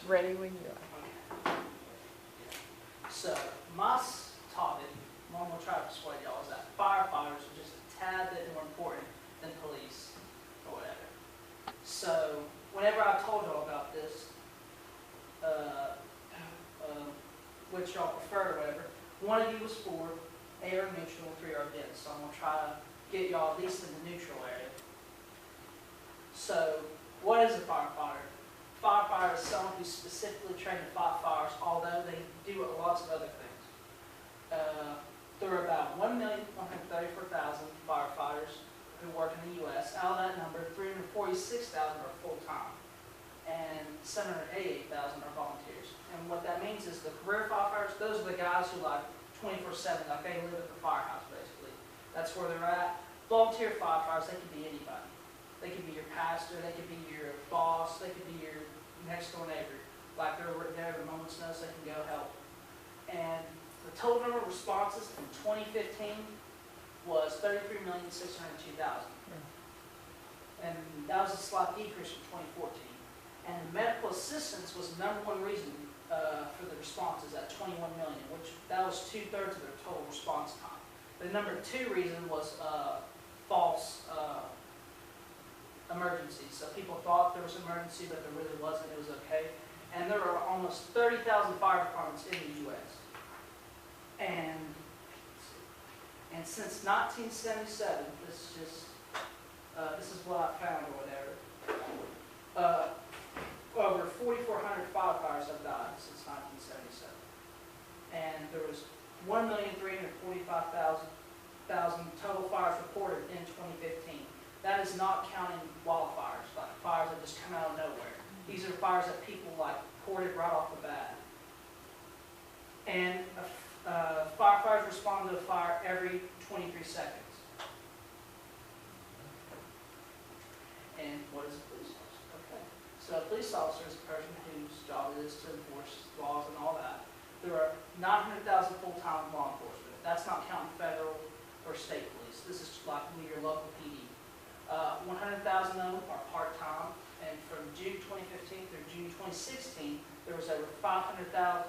Ready when you are. So, my topic, what I'm going to try to persuade y'all, is that firefighters are just a tad bit more important than police or whatever. So, whenever I told y'all about this, which y'all prefer or whatever, one of you was for A or neutral, 3 are against. So, I'm going to try to get y'all at least in the neutral area. So, what is a firefighter? Firefighter is someone who's specifically trained to fight fires, although they do lots of other things. There are about 1,134,000 firefighters who work in the U.S. Out of that number, 346,000 are full-time, and 788,000 are volunteers. And what that means is the career firefighters, those are the guys who like 24/7, like they live at the firehouse basically. That's where they're at. Volunteer firefighters, they can be anybody. They could be your pastor, they could be your boss, they could be your next door neighbor. Like they're there at a moment's notice, they can go help. And the total number of responses from 2015 was 33,602,000. And that was a slight decrease from 2014. And medical assistance was the number one reason for the responses at 21 million, which that was 2/3 of their total response time. The number 2 reason was false emergency. So people thought there was an emergency, but there really wasn't. It was okay. And there are almost 30,000 fire departments in the U.S. And since 1977, this is what I found or whatever. Over 4,400 firefighters have died since 1977, and there was 1,345,000 total fires reported in 2015. That is not counting wildfires, like fires that just come out of nowhere. These are fires that people like reported right off the bat. And firefighters respond to a fire every 23 seconds. And what is a police officer? Okay. So a police officer is a person whose job it is to enforce laws and all that. There are 900,000 full-time law enforcement. That's not counting federal or state police. This is like your local PD. 100,000 of them are part-time, and from June 2015 through June 2016, there was over 500,000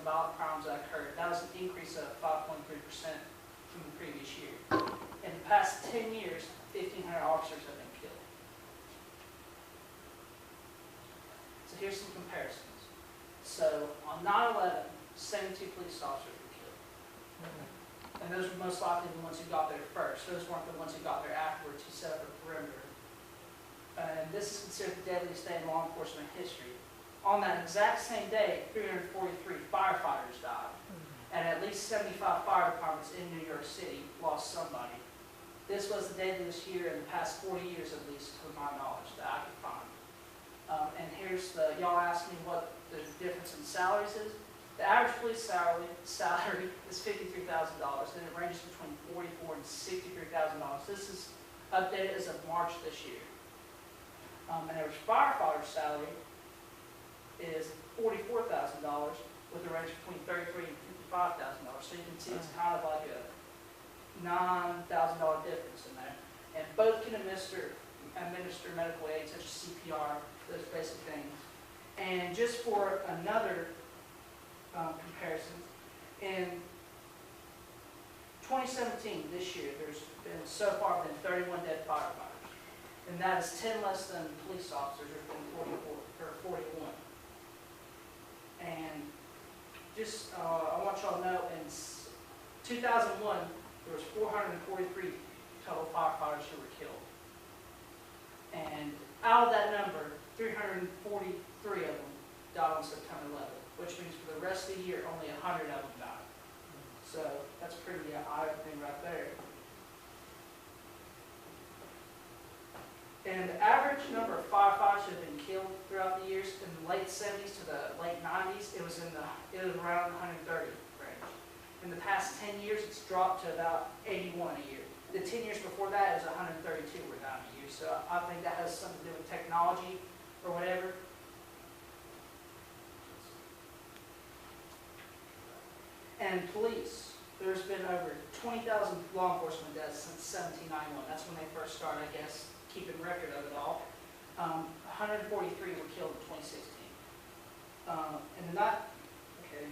violent crimes that occurred. That was an increase of 5.3% from the previous year. In the past 10 years, 1,500 officers have been killed. So here's some comparisons. So on 9/11, 72 police officers were killed. And those were most likely the ones who got there first. Those weren't the ones who got there afterwards who set up a perimeter. And this is considered the deadliest day in law enforcement history. On that exact same day, 343 firefighters died. And at least 75 fire departments in New York City lost somebody. This was the deadliest year in the past 40 years, at least, to my knowledge, that I could find. And here's y'all asked me what the difference in salaries is. The average police salary is $53,000, and it ranges between $44,000 and $63,000. This is updated as of March this year. An average firefighter salary is $44,000, with a range between $33,000 and $55,000. So you can see it's kind of like a $9,000 difference in there. And both can administer medical aid such as CPR, those basic things. And just for another comparison, in 2017, this year, there's been so far 31 dead firefighters, and that is 10 less than police officers. There's been 41. And just I want y'all to know, in 2001, there was 443 total firefighters who were killed, and out of that number, 343 of them died on September 11th. Which means for the rest of the year, only 100 of them died. So that's pretty eye-opening right there. And the average number of firefighters who have been killed throughout the years, in the late 70s to the late 90s, it was around 130 range. In the past 10 years, it's dropped to about 81 a year. The 10 years before that, it was 132 were down a year. So I think that has something to do with technology or whatever. And police, there's been over 20,000 law enforcement deaths since 1791. That's when they first started, I guess, keeping record of it all. 143 were killed in 2016. And they're not, okay,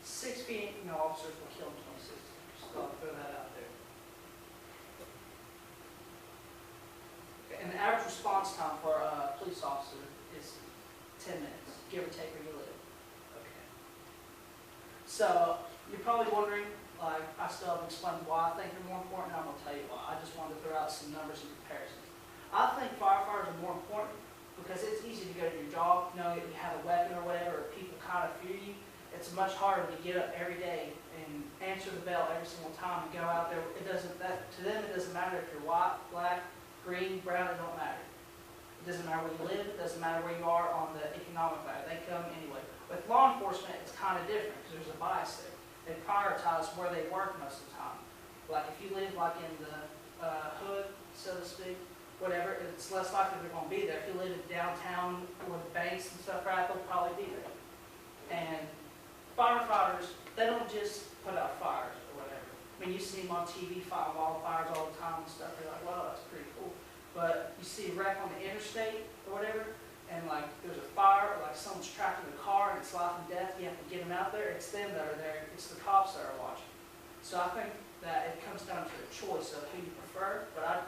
6 feet, officers were killed in 2016. Just thought I'd throw that out there. Okay, and the average response time for a police officer is 10 minutes, give or take where you live. Okay. So you're probably wondering, like, I still haven't explained why I think they're more important. I'm going to tell you why. I just wanted to throw out some numbers and comparisons. I think firefighters are more important because it's easy to go to your job knowing that you have a weapon or whatever, or people kind of fear you. It's much harder to get up every day and answer the bell every single time and go out there. To them, it doesn't matter if you're white, black, green, brown, it don't matter. It doesn't matter where you live, it doesn't matter where you are on the economic ladder. They come anyway. With law enforcement, it's kind of different because there's a bias there. They prioritize where they work most of the time. Like if you live like in the hood, so to speak, whatever, it's less likely they're going to be there. If you live in downtown where the banks and stuff are at, they'll probably be there. And firefighters, they don't just put out fires or whatever. I mean, you see them on TV fighting wildfires all the time and stuff. You're like, wow, that's pretty cool. But you see a wreck on the interstate or whatever, and like there's a fire, or like someone's trapped in a car and it's life and death, you have to get them out there. It's them that are there. It's the cops that are watching. So I think that it comes down to a choice of who you prefer, but I